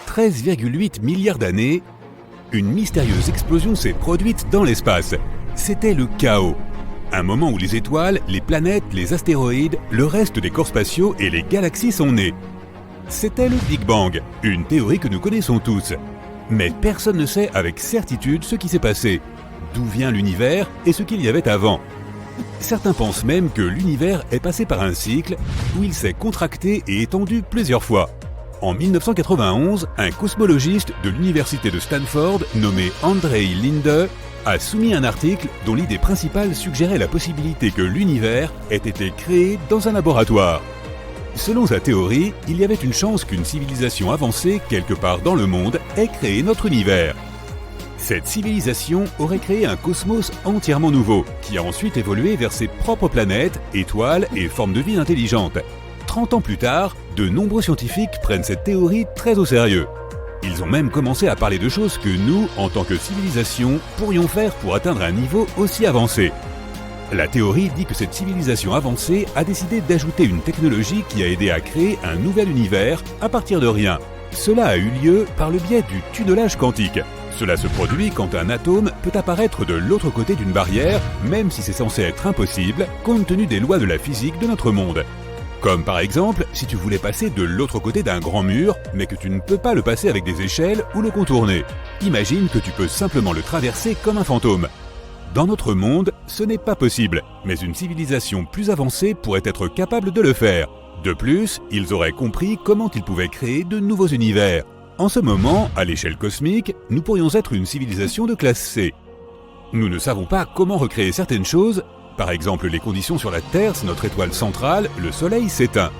13,8 milliards d'années, une mystérieuse explosion s'est produite dans l'espace. C'était le chaos. Un moment où les étoiles, les planètes, les astéroïdes, le reste des corps spatiaux et les galaxies sont nés. C'était le Big Bang, une théorie que nous connaissons tous. Mais personne ne sait avec certitude ce qui s'est passé, d'où vient l'univers et ce qu'il y avait avant. Certains pensent même que l'univers est passé par un cycle où il s'est contracté et étendu plusieurs fois. En 1991, un cosmologiste de l'université de Stanford nommé Andrei Linde a soumis un article dont l'idée principale suggérait la possibilité que l'univers ait été créé dans un laboratoire. Selon sa théorie, il y avait une chance qu'une civilisation avancée quelque part dans le monde ait créé notre univers. Cette civilisation aurait créé un cosmos entièrement nouveau, qui a ensuite évolué vers ses propres planètes, étoiles et formes de vie intelligentes. 30 ans plus tard, de nombreux scientifiques prennent cette théorie très au sérieux. Ils ont même commencé à parler de choses que nous, en tant que civilisation, pourrions faire pour atteindre un niveau aussi avancé. La théorie dit que cette civilisation avancée a décidé d'ajouter une technologie qui a aidé à créer un nouvel univers à partir de rien. Cela a eu lieu par le biais du tunnelage quantique. Cela se produit quand un atome peut apparaître de l'autre côté d'une barrière, même si c'est censé être impossible, compte tenu des lois de la physique de notre monde. Comme par exemple, si tu voulais passer de l'autre côté d'un grand mur, mais que tu ne peux pas le passer avec des échelles ou le contourner. Imagine que tu peux simplement le traverser comme un fantôme. Dans notre monde, ce n'est pas possible, mais une civilisation plus avancée pourrait être capable de le faire. De plus, ils auraient compris comment ils pouvaient créer de nouveaux univers. En ce moment, à l'échelle cosmique, nous pourrions être une civilisation de classe C. Nous ne savons pas comment recréer certaines choses, par exemple les conditions sur la Terre si notre étoile centrale, le Soleil, s'éteint.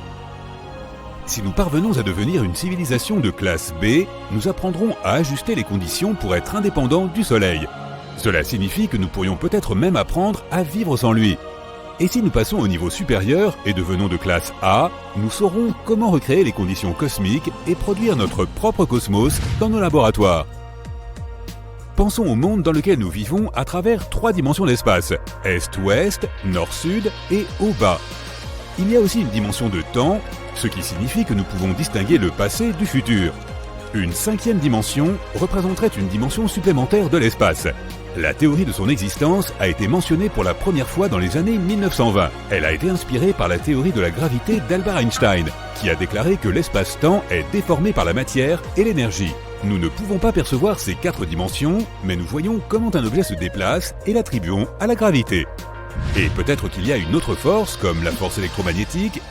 Si nous parvenons à devenir une civilisation de classe B, nous apprendrons à ajuster les conditions pour être indépendants du Soleil. Cela signifie que nous pourrions peut-être même apprendre à vivre sans lui. Et si nous passons au niveau supérieur et devenons de classe A, nous saurons comment recréer les conditions cosmiques et produire notre propre cosmos dans nos laboratoires. Pensons au monde dans lequel nous vivons à travers 3 dimensions d'espace, Est-Ouest, Nord-Sud et Haut-Bas. Il y a aussi une dimension de temps, ce qui signifie que nous pouvons distinguer le passé du futur. Une 5e dimension représenterait une dimension supplémentaire de l'espace. La théorie de son existence a été mentionnée pour la première fois dans les années 1920. Elle a été inspirée par la théorie de la gravité d'Albert Einstein, qui a déclaré que l'espace-temps est déformé par la matière et l'énergie. Nous ne pouvons pas percevoir ces 4 dimensions, mais nous voyons comment un objet se déplace et l'attribuons à la gravité. Et peut-être qu'il y a une autre force, comme la force électromagnétique,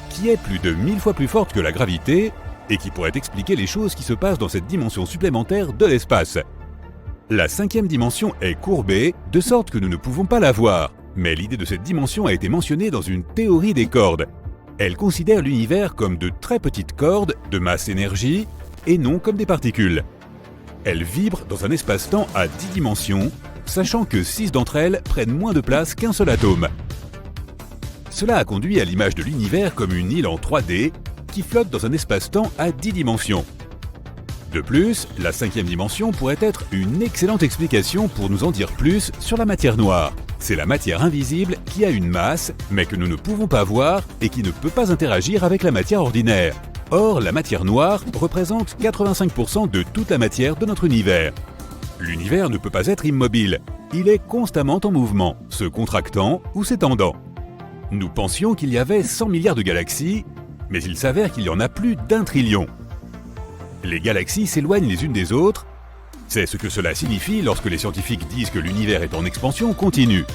qui est plus de 1000 fois plus forte que la gravité et qui pourrait expliquer les choses qui se passent dans cette dimension supplémentaire de l'espace. La 5e dimension est courbée, de sorte que nous ne pouvons pas la voir. Mais l'idée de cette dimension a été mentionnée dans une théorie des cordes. Elle considère l'univers comme de très petites cordes de masse énergie et non comme des particules. Elle vibre dans un espace-temps à 10 dimensions, sachant que 6 d'entre elles prennent moins de place qu'un seul atome. Cela a conduit à l'image de l'univers comme une île en 3D qui flotte dans un espace-temps à 10 dimensions. De plus, la 5e dimension pourrait être une excellente explication pour nous en dire plus sur la matière noire. C'est la matière invisible qui a une masse, mais que nous ne pouvons pas voir et qui ne peut pas interagir avec la matière ordinaire. Or, la matière noire représente 85% de toute la matière de notre univers. L'univers ne peut pas être immobile. Il est constamment en mouvement, se contractant ou s'étendant. Nous pensions qu'il y avait 100 milliards de galaxies, mais il s'avère qu'il y en a plus d'1 trillion. Les galaxies s'éloignent les unes des autres. C'est ce que cela signifie lorsque les scientifiques disent que l'univers est en expansion continue.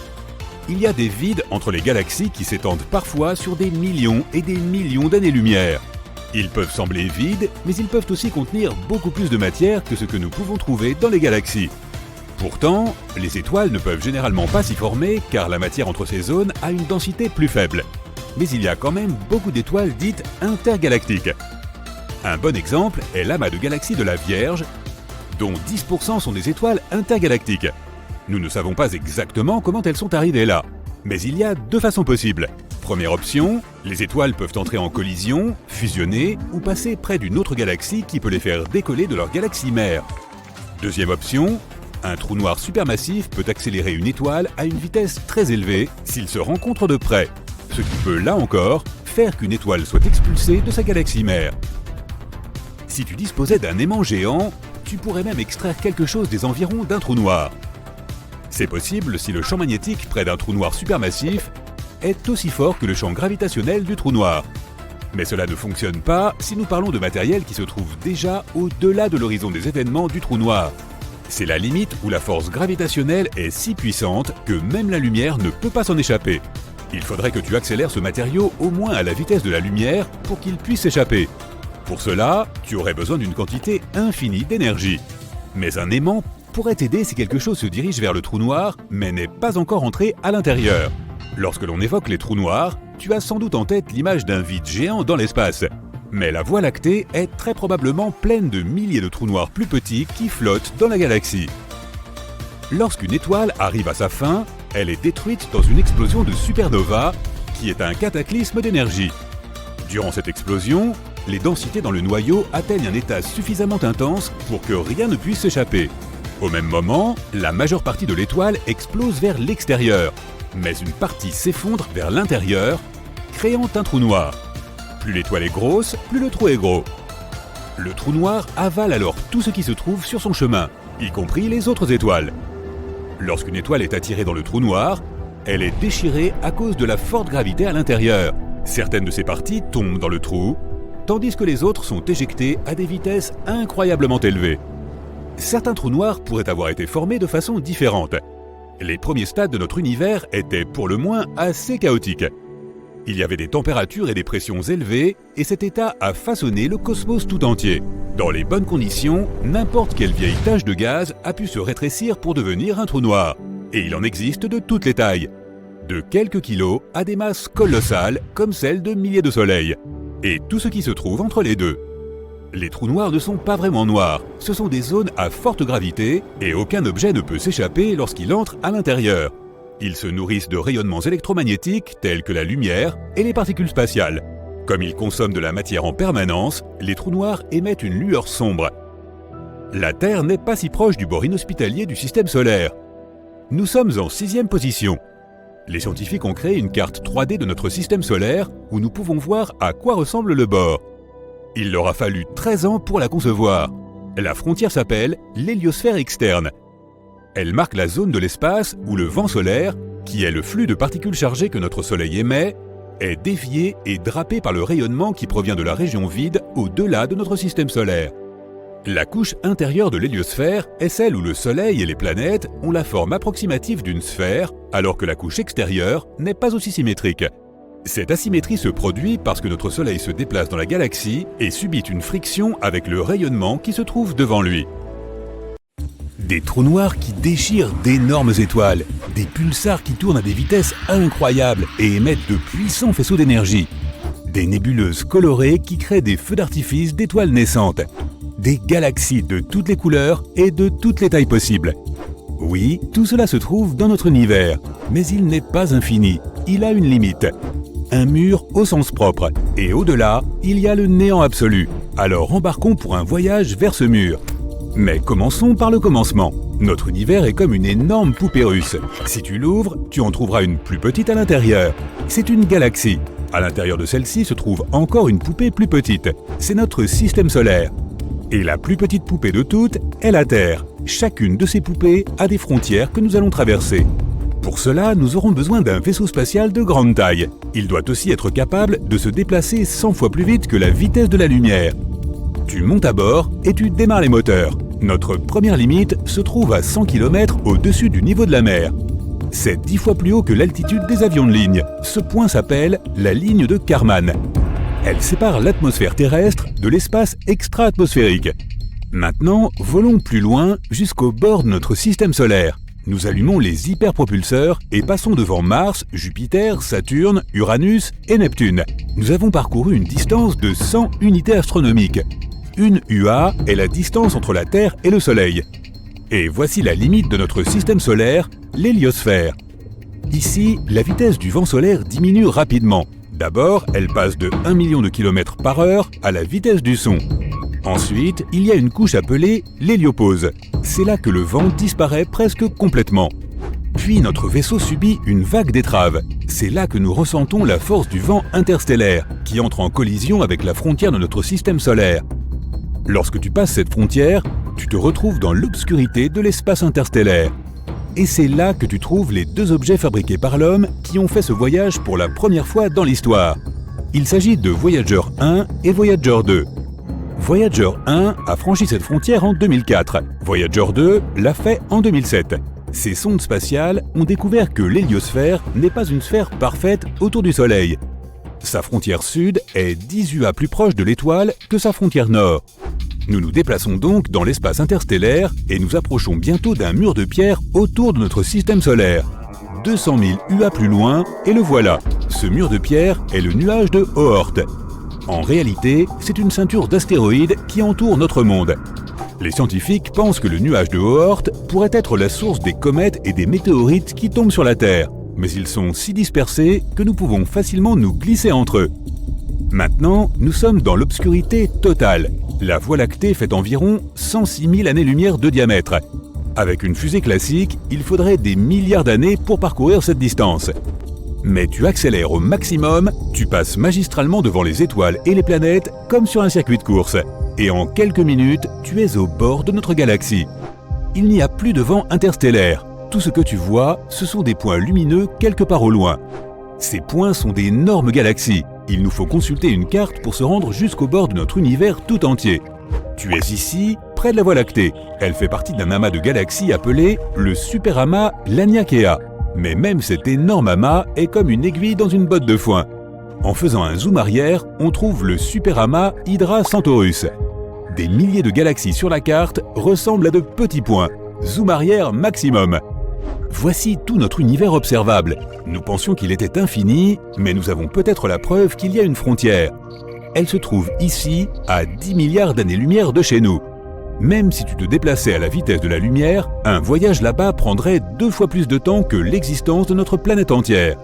Il y a des vides entre les galaxies qui s'étendent parfois sur des millions et des millions d'années-lumière. Ils peuvent sembler vides, mais ils peuvent aussi contenir beaucoup plus de matière que ce que nous pouvons trouver dans les galaxies. Pourtant, les étoiles ne peuvent généralement pas s'y former car la matière entre ces zones a une densité plus faible. Mais il y a quand même beaucoup d'étoiles dites intergalactiques. Un bon exemple est l'amas de galaxies de la Vierge, dont 10% sont des étoiles intergalactiques. Nous ne savons pas exactement comment elles sont arrivées là, mais il y a 2 façons possibles. Première option, les étoiles peuvent entrer en collision, fusionner ou passer près d'une autre galaxie qui peut les faire décoller de leur galaxie mère. Deuxième option, un trou noir supermassif peut accélérer une étoile à une vitesse très élevée s'ils se rencontrent de près, ce qui peut, là encore, faire qu'une étoile soit expulsée de sa galaxie mère. Si tu disposais d'un aimant géant, tu pourrais même extraire quelque chose des environs d'un trou noir. C'est possible si le champ magnétique près d'un trou noir supermassif est aussi fort que le champ gravitationnel du trou noir. Mais cela ne fonctionne pas si nous parlons de matériel qui se trouve déjà au-delà de l'horizon des événements du trou noir. C'est la limite où la force gravitationnelle est si puissante que même la lumière ne peut pas s'en échapper. Il faudrait que tu accélères ce matériau au moins à la vitesse de la lumière pour qu'il puisse s'échapper. Pour cela, tu aurais besoin d'une quantité infinie d'énergie. Mais un aimant pourrait t'aider si quelque chose se dirige vers le trou noir, mais n'est pas encore entré à l'intérieur. Lorsque l'on évoque les trous noirs, tu as sans doute en tête l'image d'un vide géant dans l'espace. Mais la Voie lactée est très probablement pleine de milliers de trous noirs plus petits qui flottent dans la galaxie. Lorsqu'une étoile arrive à sa fin, elle est détruite dans une explosion de supernova, qui est un cataclysme d'énergie. Durant cette explosion, les densités dans le noyau atteignent un état suffisamment intense pour que rien ne puisse s'échapper. Au même moment, la majeure partie de l'étoile explose vers l'extérieur, mais une partie s'effondre vers l'intérieur, créant un trou noir. Plus l'étoile est grosse, plus le trou est gros. Le trou noir avale alors tout ce qui se trouve sur son chemin, y compris les autres étoiles. Lorsqu'une étoile est attirée dans le trou noir, elle est déchirée à cause de la forte gravité à l'intérieur. Certaines de ses parties tombent dans le trou, tandis que les autres sont éjectées à des vitesses incroyablement élevées. Certains trous noirs pourraient avoir été formés de façon différente. Les premiers stades de notre univers étaient pour le moins assez chaotiques. Il y avait des températures et des pressions élevées, et cet état a façonné le cosmos tout entier. Dans les bonnes conditions, n'importe quelle vieille tache de gaz a pu se rétrécir pour devenir un trou noir. Et il en existe de toutes les tailles. De quelques kilos à des masses colossales comme celles de milliers de soleils. Et tout ce qui se trouve entre les deux. Les trous noirs ne sont pas vraiment noirs, ce sont des zones à forte gravité et aucun objet ne peut s'échapper lorsqu'il entre à l'intérieur. Ils se nourrissent de rayonnements électromagnétiques tels que la lumière et les particules spatiales. Comme ils consomment de la matière en permanence, les trous noirs émettent une lueur sombre. La Terre n'est pas si proche du bord inhospitalier du système solaire. Nous sommes en 6e position. Les scientifiques ont créé une carte 3D de notre système solaire où nous pouvons voir à quoi ressemble le bord. Il leur a fallu 13 ans pour la concevoir. La frontière s'appelle l'héliosphère externe. Elle marque la zone de l'espace où le vent solaire, qui est le flux de particules chargées que notre Soleil émet, est dévié et drapé par le rayonnement qui provient de la région vide au-delà de notre système solaire. La couche intérieure de l'héliosphère est celle où le Soleil et les planètes ont la forme approximative d'une sphère, alors que la couche extérieure n'est pas aussi symétrique. Cette asymétrie se produit parce que notre Soleil se déplace dans la galaxie et subit une friction avec le rayonnement qui se trouve devant lui. Des trous noirs qui déchirent d'énormes étoiles, des pulsars qui tournent à des vitesses incroyables et émettent de puissants faisceaux d'énergie, des nébuleuses colorées qui créent des feux d'artifice d'étoiles naissantes, des galaxies de toutes les couleurs et de toutes les tailles possibles. Oui, tout cela se trouve dans notre univers, mais il n'est pas infini, il a une limite. Un mur au sens propre, et au-delà, il y a le néant absolu. Alors embarquons pour un voyage vers ce mur. Mais commençons par le commencement. Notre univers est comme une énorme poupée russe. Si tu l'ouvres, tu en trouveras une plus petite à l'intérieur. C'est une galaxie. À l'intérieur de celle-ci se trouve encore une poupée plus petite. C'est notre système solaire. Et la plus petite poupée de toutes est la Terre. Chacune de ces poupées a des frontières que nous allons traverser. Pour cela, nous aurons besoin d'un vaisseau spatial de grande taille. Il doit aussi être capable de se déplacer 100 fois plus vite que la vitesse de la lumière. Tu montes à bord et tu démarres les moteurs. Notre première limite se trouve à 100 km au-dessus du niveau de la mer. C'est 10 fois plus haut que l'altitude des avions de ligne. Ce point s'appelle la ligne de Kármán. Elle sépare l'atmosphère terrestre de l'espace extra-atmosphérique. Maintenant, volons plus loin jusqu'au bord de notre système solaire. Nous allumons les hyperpropulseurs et passons devant Mars, Jupiter, Saturne, Uranus et Neptune. Nous avons parcouru une distance de 100 unités astronomiques. Une UA est la distance entre la Terre et le Soleil. Et voici la limite de notre système solaire, l'héliosphère. Ici, la vitesse du vent solaire diminue rapidement. D'abord, elle passe de 1 million de km par heure à la vitesse du son. Ensuite, il y a une couche appelée l'héliopause. C'est là que le vent disparaît presque complètement. Puis notre vaisseau subit une vague d'étrave. C'est là que nous ressentons la force du vent interstellaire, qui entre en collision avec la frontière de notre système solaire. Lorsque tu passes cette frontière, tu te retrouves dans l'obscurité de l'espace interstellaire. Et c'est là que tu trouves les deux objets fabriqués par l'homme qui ont fait ce voyage pour la première fois dans l'histoire. Il s'agit de Voyager 1 et Voyager 2. Voyager 1 a franchi cette frontière en 2004. Voyager 2 l'a fait en 2007. Ces sondes spatiales ont découvert que l'héliosphère n'est pas une sphère parfaite autour du Soleil. Sa frontière sud est 10 UA plus proche de l'étoile que sa frontière nord. Nous nous déplaçons donc dans l'espace interstellaire et nous approchons bientôt d'un mur de pierre autour de notre système solaire. 200 000 UA plus loin, et le voilà. Ce mur de pierre est le nuage de Oort. En réalité, c'est une ceinture d'astéroïdes qui entoure notre monde. Les scientifiques pensent que le nuage de Oort pourrait être la source des comètes et des météorites qui tombent sur la Terre. Mais ils sont si dispersés que nous pouvons facilement nous glisser entre eux. Maintenant, nous sommes dans l'obscurité totale. La Voie lactée fait environ 106 000 années-lumière de diamètre. Avec une fusée classique, il faudrait des milliards d'années pour parcourir cette distance. Mais tu accélères au maximum, tu passes magistralement devant les étoiles et les planètes comme sur un circuit de course. Et en quelques minutes, tu es au bord de notre galaxie. Il n'y a plus de vent interstellaire. Tout ce que tu vois, ce sont des points lumineux quelque part au loin. Ces points sont d'énormes galaxies. Il nous faut consulter une carte pour se rendre jusqu'au bord de notre univers tout entier. Tu es ici, près de la Voie lactée. Elle fait partie d'un amas de galaxies appelé le superamas Laniakea. Mais même cet énorme amas est comme une aiguille dans une botte de foin. En faisant un zoom arrière, on trouve le superamas Hydra Centaurus. Des milliers de galaxies sur la carte ressemblent à de petits points. Zoom arrière maximum. Voici tout notre univers observable. Nous pensions qu'il était infini, mais nous avons peut-être la preuve qu'il y a une frontière. Elle se trouve ici, à 10 milliards d'années-lumière de chez nous. Même si tu te déplaçais à la vitesse de la lumière, un voyage là-bas prendrait 2 fois plus de temps que l'existence de notre planète entière.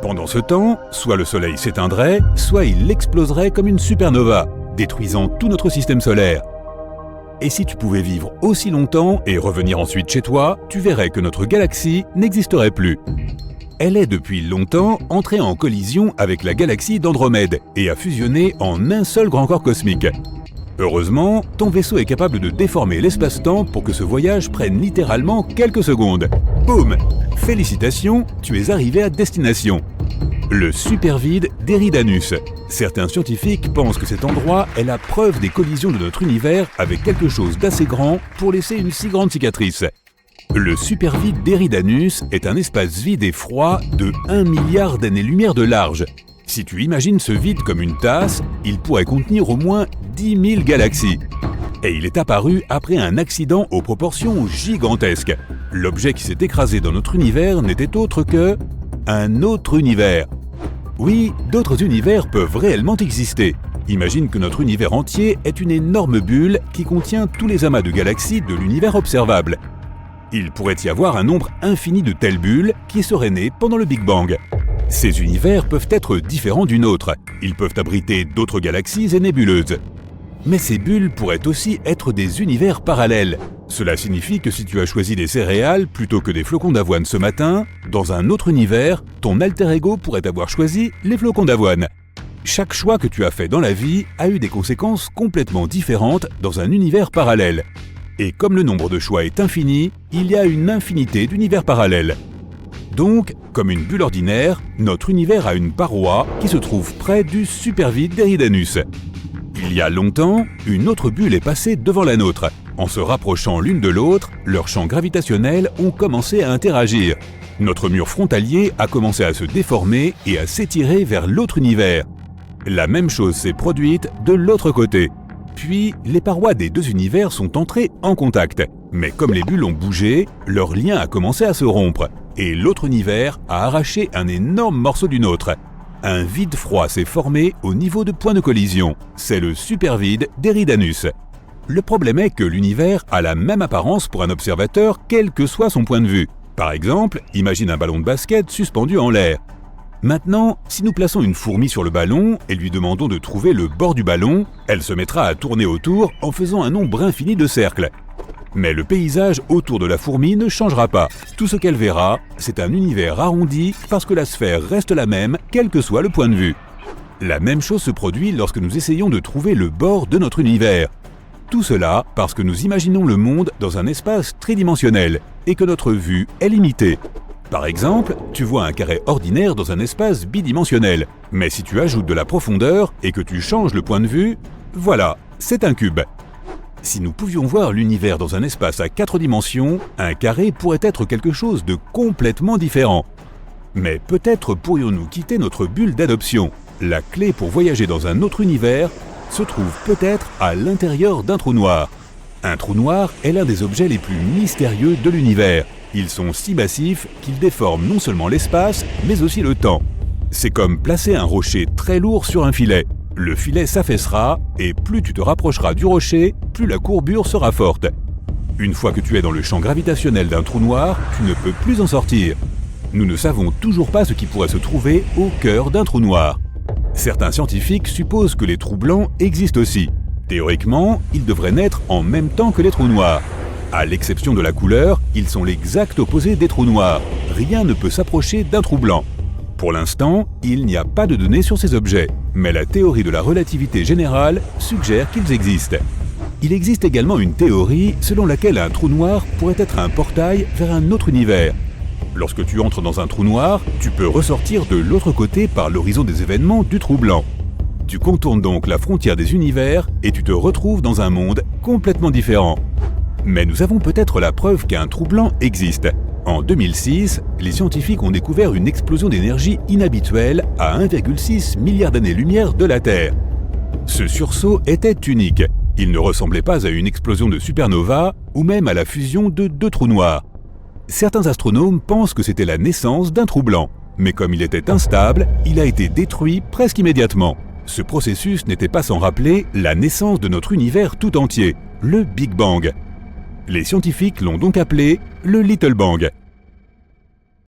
Pendant ce temps, soit le Soleil s'éteindrait, soit il exploserait comme une supernova, détruisant tout notre système solaire. Et si tu pouvais vivre aussi longtemps et revenir ensuite chez toi, tu verrais que notre galaxie n'existerait plus. Elle est depuis longtemps entrée en collision avec la galaxie d'Andromède et a fusionné en un seul grand corps cosmique. Heureusement, ton vaisseau est capable de déformer l'espace-temps pour que ce voyage prenne littéralement quelques secondes. Boum! Félicitations, tu es arrivé à destination. Le supervide d'Eridanus. Certains scientifiques pensent que cet endroit est la preuve des collisions de notre univers avec quelque chose d'assez grand pour laisser une si grande cicatrice. Le supervide d'Eridanus est un espace vide et froid de 1 milliard d'années-lumière de large. Si tu imagines ce vide comme une tasse, il pourrait contenir au moins 10 000 galaxies. Et il est apparu après un accident aux proportions gigantesques. L'objet qui s'est écrasé dans notre univers n'était autre que un autre univers. Oui, d'autres univers peuvent réellement exister. Imagine que notre univers entier est une énorme bulle qui contient tous les amas de galaxies de l'univers observable. Il pourrait y avoir un nombre infini de telles bulles qui seraient nées pendant le Big Bang. Ces univers peuvent être différents d'une autre. Ils peuvent abriter d'autres galaxies et nébuleuses. Mais ces bulles pourraient aussi être des univers parallèles. Cela signifie que si tu as choisi des céréales plutôt que des flocons d'avoine ce matin, dans un autre univers, ton alter ego pourrait avoir choisi les flocons d'avoine. Chaque choix que tu as fait dans la vie a eu des conséquences complètement différentes dans un univers parallèle. Et comme le nombre de choix est infini, il y a une infinité d'univers parallèles. Donc, comme une bulle ordinaire, notre univers a une paroi qui se trouve près du supervide d'Eridanus. Il y a longtemps, une autre bulle est passée devant la nôtre. En se rapprochant l'une de l'autre, leurs champs gravitationnels ont commencé à interagir. Notre mur frontalier a commencé à se déformer et à s'étirer vers l'autre univers. La même chose s'est produite de l'autre côté. Puis, les parois des deux univers sont entrées en contact. Mais comme les bulles ont bougé, leur lien a commencé à se rompre. Et l'autre univers a arraché un énorme morceau du nôtre. Un vide froid s'est formé au niveau de point de collision. C'est le supervide d'Eridanus. Le problème est que l'univers a la même apparence pour un observateur, quel que soit son point de vue. Par exemple, imagine un ballon de basket suspendu en l'air. Maintenant, si nous plaçons une fourmi sur le ballon et lui demandons de trouver le bord du ballon, elle se mettra à tourner autour en faisant un nombre infini de cercles. Mais le paysage autour de la fourmi ne changera pas. Tout ce qu'elle verra, c'est un univers arrondi parce que la sphère reste la même, quel que soit le point de vue. La même chose se produit lorsque nous essayons de trouver le bord de notre univers. Tout cela parce que nous imaginons le monde dans un espace tridimensionnel et que notre vue est limitée. Par exemple, tu vois un carré ordinaire dans un espace bidimensionnel, mais si tu ajoutes de la profondeur et que tu changes le point de vue, voilà, c'est un cube. Si nous pouvions voir l'univers dans un espace à 4 dimensions, un carré pourrait être quelque chose de complètement différent. Mais peut-être pourrions-nous quitter notre bulle d'adoption. La clé pour voyager dans un autre univers se trouve peut-être à l'intérieur d'un trou noir. Un trou noir est l'un des objets les plus mystérieux de l'univers. Ils sont si massifs qu'ils déforment non seulement l'espace, mais aussi le temps. C'est comme placer un rocher très lourd sur un filet. Le filet s'affaissera, et plus tu te rapprocheras du rocher, plus la courbure sera forte. Une fois que tu es dans le champ gravitationnel d'un trou noir, tu ne peux plus en sortir. Nous ne savons toujours pas ce qui pourrait se trouver au cœur d'un trou noir. Certains scientifiques supposent que les trous blancs existent aussi. Théoriquement, ils devraient naître en même temps que les trous noirs. À l'exception de la couleur, ils sont l'exact opposé des trous noirs. Rien ne peut s'approcher d'un trou blanc. Pour l'instant, il n'y a pas de données sur ces objets, mais la théorie de la relativité générale suggère qu'ils existent. Il existe également une théorie selon laquelle un trou noir pourrait être un portail vers un autre univers. Lorsque tu entres dans un trou noir, tu peux ressortir de l'autre côté par l'horizon des événements du trou blanc. Tu contournes donc la frontière des univers et tu te retrouves dans un monde complètement différent. Mais nous avons peut-être la preuve qu'un trou blanc existe. En 2006, les scientifiques ont découvert une explosion d'énergie inhabituelle à 1,6 milliard d'années-lumière de la Terre. Ce sursaut était unique. Il ne ressemblait pas à une explosion de supernova ou même à la fusion de 2 trous noirs. Certains astronomes pensent que c'était la naissance d'un trou blanc, mais comme il était instable, il a été détruit presque immédiatement. Ce processus n'était pas sans rappeler la naissance de notre univers tout entier, le Big Bang. Les scientifiques l'ont donc appelé le Little Bang.